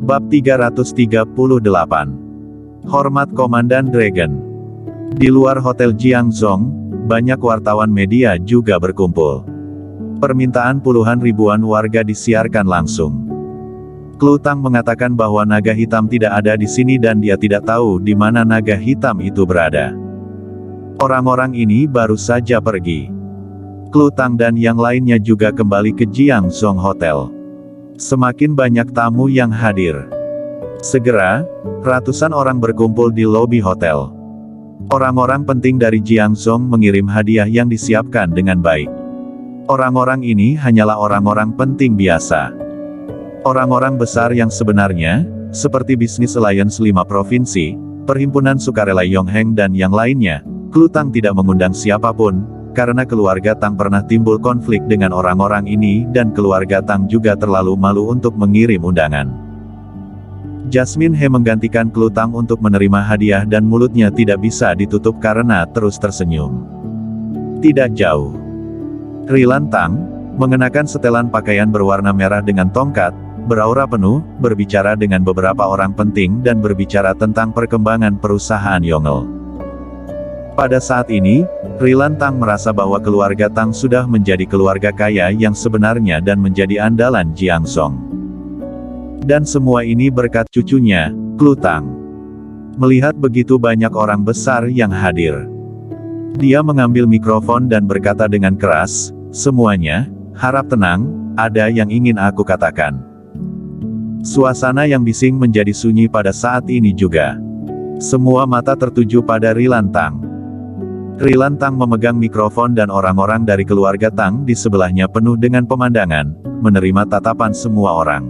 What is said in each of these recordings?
Bab 338. Hormat Komandan Dragon. Di luar Hotel Jiangzhong, banyak wartawan media juga berkumpul. Permintaan puluhan ribuan warga disiarkan langsung. Klu Tang mengatakan bahwa naga hitam tidak ada di sini dan dia tidak tahu di mana naga hitam itu berada. Orang-orang ini baru saja pergi. Klu Tang dan yang lainnya juga kembali ke Jiangzhong Hotel. Semakin banyak tamu yang hadir. Segera, ratusan orang berkumpul di lobi hotel. Orang-orang penting dari Jiangzhong mengirim hadiah yang disiapkan dengan baik. Orang-orang ini hanyalah orang-orang penting biasa. Orang-orang besar yang sebenarnya, seperti Business Alliance 5 Provinsi, Perhimpunan Sukarela Yongheng dan yang lainnya, Klu Tang tidak mengundang siapapun, karena keluarga Tang pernah timbul konflik dengan orang-orang ini dan keluarga Tang juga terlalu malu untuk mengirim undangan. Jasmine He menggantikan Klu Tang untuk menerima hadiah dan mulutnya tidak bisa ditutup karena terus tersenyum. Tidak jauh. Rilan Tang, mengenakan setelan pakaian berwarna merah dengan tongkat, beraura penuh, berbicara dengan beberapa orang penting dan berbicara tentang perkembangan perusahaan Yongle. Pada saat ini, Rilan Tang merasa bahwa keluarga Tang sudah menjadi keluarga kaya yang sebenarnya dan menjadi andalan Jiangzhong. Dan semua ini berkat cucunya, Klu Tang. Melihat begitu banyak orang besar yang hadir, dia mengambil mikrofon dan berkata dengan keras, "Semuanya, harap tenang, ada yang ingin aku katakan." Suasana yang bising menjadi sunyi pada saat ini juga. Semua mata tertuju pada Rilan Tang. Rilan Tang memegang mikrofon dan orang-orang dari keluarga Tang di sebelahnya penuh dengan pemandangan, menerima tatapan semua orang.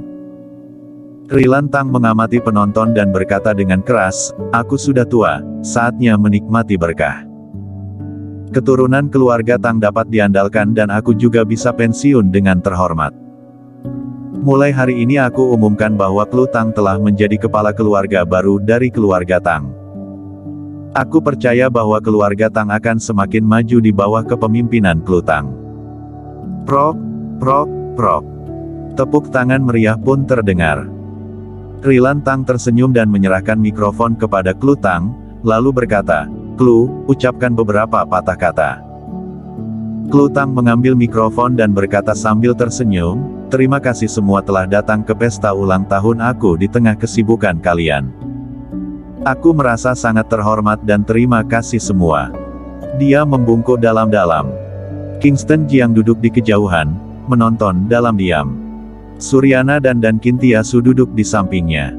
Rilan Tang mengamati penonton dan berkata dengan keras, "Aku sudah tua, saatnya menikmati berkah. Keturunan keluarga Tang dapat diandalkan dan aku juga bisa pensiun dengan terhormat. Mulai hari ini aku umumkan bahwa Klu Tang telah menjadi kepala keluarga baru dari keluarga Tang. Aku percaya bahwa keluarga Tang akan semakin maju di bawah kepemimpinan Klu Tang." Prok, prok, prok. Tepuk tangan meriah pun terdengar. Rilan Tang tersenyum dan menyerahkan mikrofon kepada Klu Tang, lalu berkata, "Klu, ucapkan beberapa patah kata." Klu Tang mengambil mikrofon dan berkata sambil tersenyum, "Terima kasih semua telah datang ke pesta ulang tahun aku di tengah kesibukan kalian. Aku merasa sangat terhormat dan terima kasih semua." Dia membungkuk dalam-dalam. Kingston Jiang duduk di kejauhan, menonton dalam diam. Suryana dan Kintiasu duduk di sampingnya.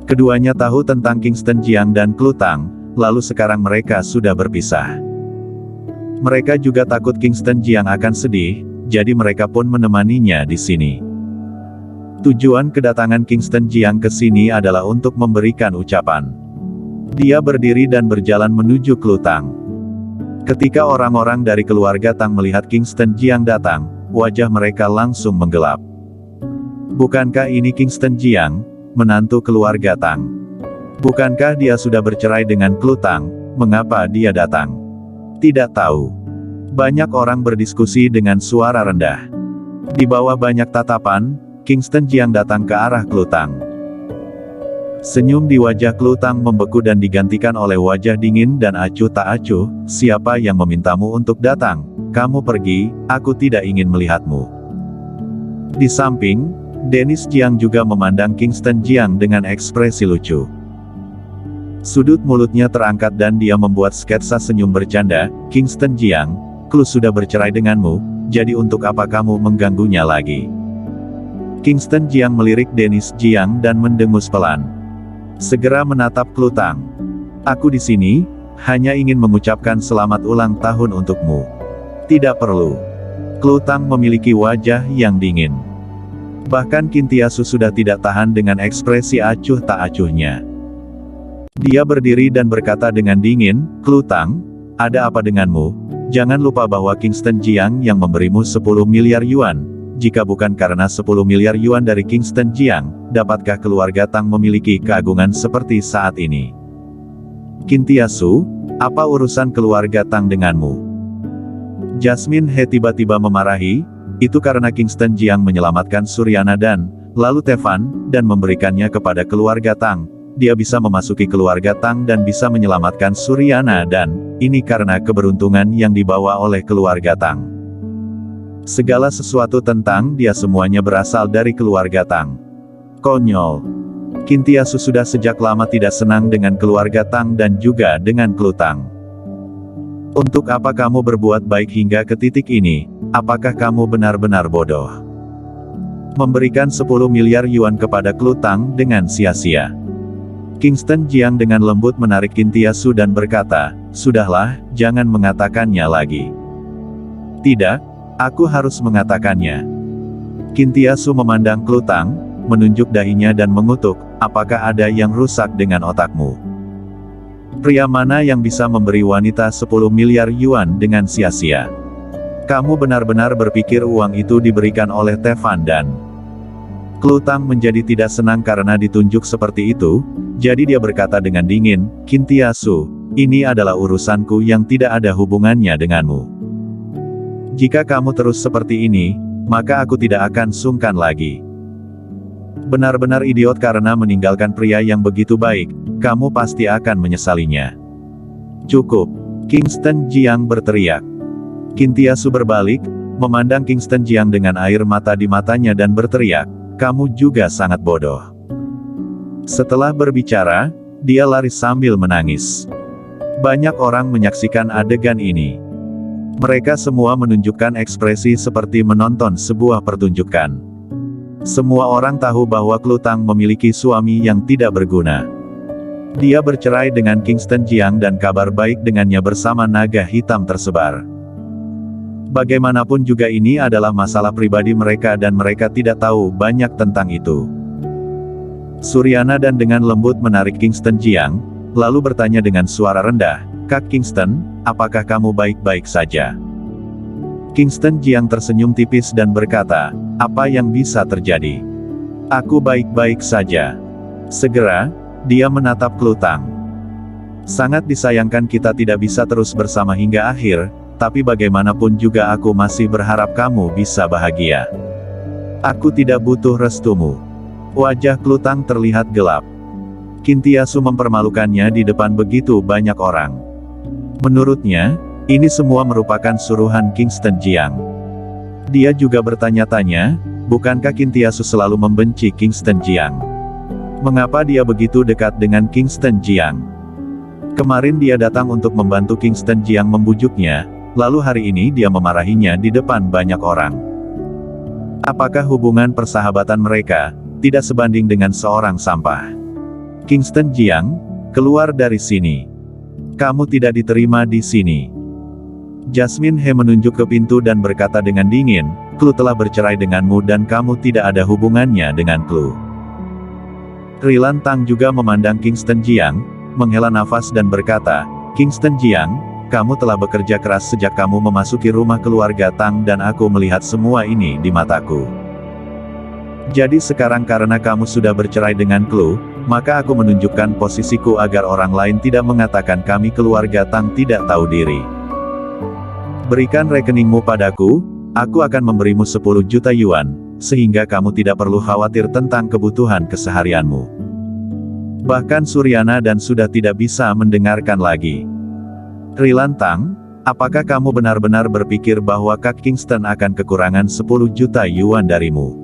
Keduanya tahu tentang Kingston Jiang dan Klu Tang, lalu sekarang mereka sudah berpisah. Mereka juga takut Kingston Jiang akan sedih, jadi mereka pun menemaninya di sini. Tujuan kedatangan Kingston Jiang ke sini adalah untuk memberikan ucapan. Dia berdiri dan berjalan menuju Klu Tang. Ketika orang-orang dari keluarga Tang melihat Kingston Jiang datang, wajah mereka langsung menggelap. Bukankah ini Kingston Jiang, menantu keluarga Tang? Bukankah dia sudah bercerai dengan Klu Tang? Mengapa dia datang? Tidak tahu. Banyak orang berdiskusi dengan suara rendah. Di bawah banyak tatapan, Kingston Jiang datang ke arah Klu Tang. Senyum di wajah Klu Tang membeku dan digantikan oleh wajah dingin dan acuh tak acuh. "Siapa yang memintamu untuk datang? Kamu pergi, aku tidak ingin melihatmu." Di samping, Dennis Jiang juga memandang Kingston Jiang dengan ekspresi lucu. Sudut mulutnya terangkat dan dia membuat sketsa senyum bercanda, "Kingston Jiang, Klu sudah bercerai denganmu, jadi untuk apa kamu mengganggunya lagi?" Kingston Jiang melirik Dennis Jiang dan mendengus pelan. Segera menatap Klu Tang. "Aku di sini, hanya ingin mengucapkan selamat ulang tahun untukmu." "Tidak perlu." Klu Tang memiliki wajah yang dingin. Bahkan Kintiasu sudah tidak tahan dengan ekspresi acuh tak acuhnya. Dia berdiri dan berkata dengan dingin, "Klu Tang, ada apa denganmu? Jangan lupa bahwa Kingston Jiang yang memberimu 10 miliar yuan. Jika bukan karena 10 miliar yuan dari Kingston Jiang, dapatkah keluarga Tang memiliki keagungan seperti saat ini? Kintiasu, apa urusan keluarga Tang denganmu?" Jasmine He tiba-tiba memarahi, "Itu karena Kingston Jiang menyelamatkan Suryana dan, lalu Tevan, dan memberikannya kepada keluarga Tang. Dia bisa memasuki keluarga Tang dan bisa menyelamatkan Suryana dan, ini karena keberuntungan yang dibawa oleh keluarga Tang. Segala sesuatu tentang dia semuanya berasal dari keluarga Tang. Konyol. Qin Tiasu sudah sejak lama tidak senang dengan keluarga Tang dan juga dengan Klu Tang. Untuk apa kamu berbuat baik hingga ke titik ini? Apakah kamu benar-benar bodoh? Memberikan 10 miliar yuan kepada Klu Tang dengan sia-sia. Kingston Jiang dengan lembut menarik Qin Tiasu dan berkata, "Sudahlah, jangan mengatakannya lagi." "Tidak, aku harus mengatakannya." Qin Tiasu memandang Klu Tang, menunjuk dahinya dan mengutuk, "Apakah ada yang rusak dengan otakmu? Pria mana yang bisa memberi wanita 10 miliar yuan dengan sia-sia? Kamu benar-benar berpikir uang itu diberikan oleh Tevan dan..." Klu Tang menjadi tidak senang karena ditunjuk seperti itu, jadi dia berkata dengan dingin, "Qin Tiasu, ini adalah urusanku yang tidak ada hubungannya denganmu. Jika kamu terus seperti ini, maka aku tidak akan sungkan lagi. Benar-benar idiot karena meninggalkan pria yang begitu baik, kamu pasti akan menyesalinya." "Cukup!" Kingston Jiang berteriak. Qin Tiasu berbalik, memandang Kingston Jiang dengan air mata di matanya dan berteriak, "Kamu juga sangat bodoh." Setelah berbicara, dia lari sambil menangis. Banyak orang menyaksikan adegan ini. Mereka semua menunjukkan ekspresi seperti menonton sebuah pertunjukan. Semua orang tahu bahwa Klu Tang memiliki suami yang tidak berguna. Dia bercerai dengan Kingston Jiang dan kabar baik dengannya bersama naga hitam tersebar. Bagaimanapun juga ini adalah masalah pribadi mereka dan mereka tidak tahu banyak tentang itu. Suryana dan dengan lembut menarik Kingston Jiang, lalu bertanya dengan suara rendah, "Kak Kingston, apakah kamu baik-baik saja?" Kingston Jiang tersenyum tipis dan berkata, "Apa yang bisa terjadi? Aku baik-baik saja." Segera, dia menatap Klu Tang. "Sangat disayangkan kita tidak bisa terus bersama hingga akhir, tapi bagaimanapun juga aku masih berharap kamu bisa bahagia. Aku tidak butuh restumu." Wajah Klu Tang terlihat gelap. Qin Tiasu mempermalukannya di depan begitu banyak orang. Menurutnya, ini semua merupakan suruhan Kingston Jiang. Dia juga bertanya-tanya, bukankah Qin Tiasu selalu membenci Kingston Jiang? Mengapa dia begitu dekat dengan Kingston Jiang? Kemarin dia datang untuk membantu Kingston Jiang membujuknya, lalu hari ini dia memarahinya di depan banyak orang. Apakah hubungan persahabatan mereka tidak sebanding dengan seorang sampah? Kingston Jiang, keluar dari sini. Kamu tidak diterima di sini. Jasmine He menunjuk ke pintu dan berkata dengan dingin, "Klu telah bercerai denganmu dan kamu tidak ada hubungannya dengan Klu." Rilan Tang juga memandang Kingston Jiang, menghela nafas dan berkata, "Kingston Jiang, kamu telah bekerja keras sejak kamu memasuki rumah keluarga Tang dan aku melihat semua ini di mataku. Jadi sekarang karena kamu sudah bercerai dengan Klu, maka aku menunjukkan posisiku agar orang lain tidak mengatakan kami keluarga Tang tidak tahu diri. Berikan rekeningmu padaku, aku akan memberimu 10 juta yuan, sehingga kamu tidak perlu khawatir tentang kebutuhan keseharianmu." Bahkan Suryana dan sudah tidak bisa mendengarkan lagi. "Rilan Tang, apakah kamu benar-benar berpikir bahwa Kak Kingston akan kekurangan 10 juta yuan darimu?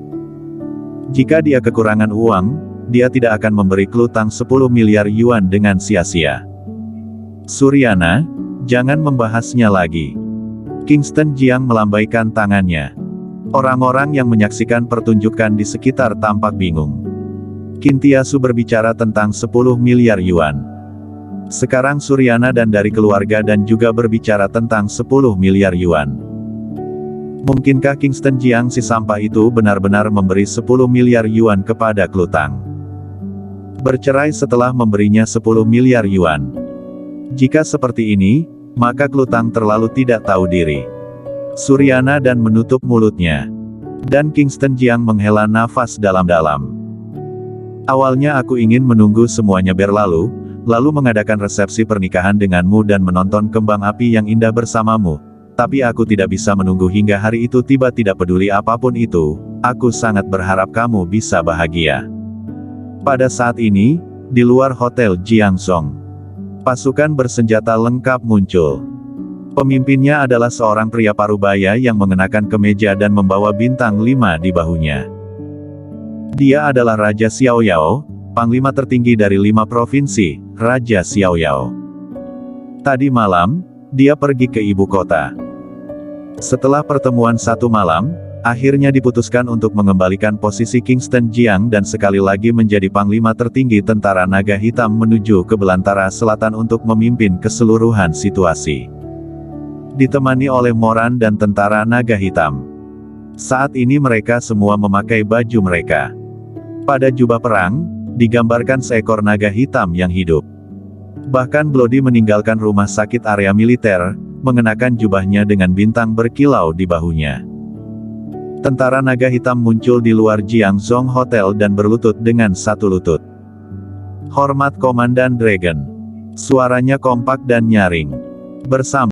Jika dia kekurangan uang, dia tidak akan memberi Klu Tang 10 miliar yuan dengan sia-sia." "Suryana, jangan membahasnya lagi." Kingston Jiang melambaikan tangannya. Orang-orang yang menyaksikan pertunjukan di sekitar tampak bingung. Qin Tiasu berbicara tentang 10 miliar yuan. Sekarang Suryana dan dari keluarga dan juga berbicara tentang 10 miliar yuan. Mungkinkah Kingston Jiang si sampah itu benar-benar memberi 10 miliar yuan kepada Klu Tang? Bercerai setelah memberinya 10 miliar yuan. Jika seperti ini, maka Klu Tang terlalu tidak tahu diri. Suryana dan menutup mulutnya. Dan Kingston Jiang menghela nafas dalam-dalam. "Awalnya aku ingin menunggu semuanya berlalu, lalu mengadakan resepsi pernikahan denganmu dan menonton kembang api yang indah bersamamu. Tapi aku tidak bisa menunggu hingga hari itu tiba, tidak peduli apapun itu, Aku sangat berharap kamu bisa bahagia. Pada saat ini, di luar Hotel Jiangzong, pasukan bersenjata lengkap muncul. Pemimpinnya adalah seorang pria parubaya yang mengenakan kemeja dan membawa bintang 5 di bahunya. Dia adalah Raja Xiaoyao, panglima tertinggi dari 5 provinsi, Raja Xiaoyao. Tadi malam, dia pergi ke ibu kota. Setelah pertemuan 1 malam, akhirnya diputuskan untuk mengembalikan posisi Kingston Jiang dan sekali lagi menjadi panglima tertinggi tentara naga hitam menuju ke belantara selatan untuk memimpin keseluruhan situasi. Ditemani oleh Moran dan tentara naga hitam. Saat ini mereka semua memakai baju mereka. Pada jubah perang, digambarkan seekor naga hitam yang hidup. Bahkan Bloody meninggalkan rumah sakit area militer, mengenakan jubahnya dengan bintang berkilau di bahunya. Tentara naga hitam muncul di luar Jiangzong Hotel dan berlutut dengan satu lutut. "Hormat Komandan Dragon." Suaranya kompak dan nyaring. Bersama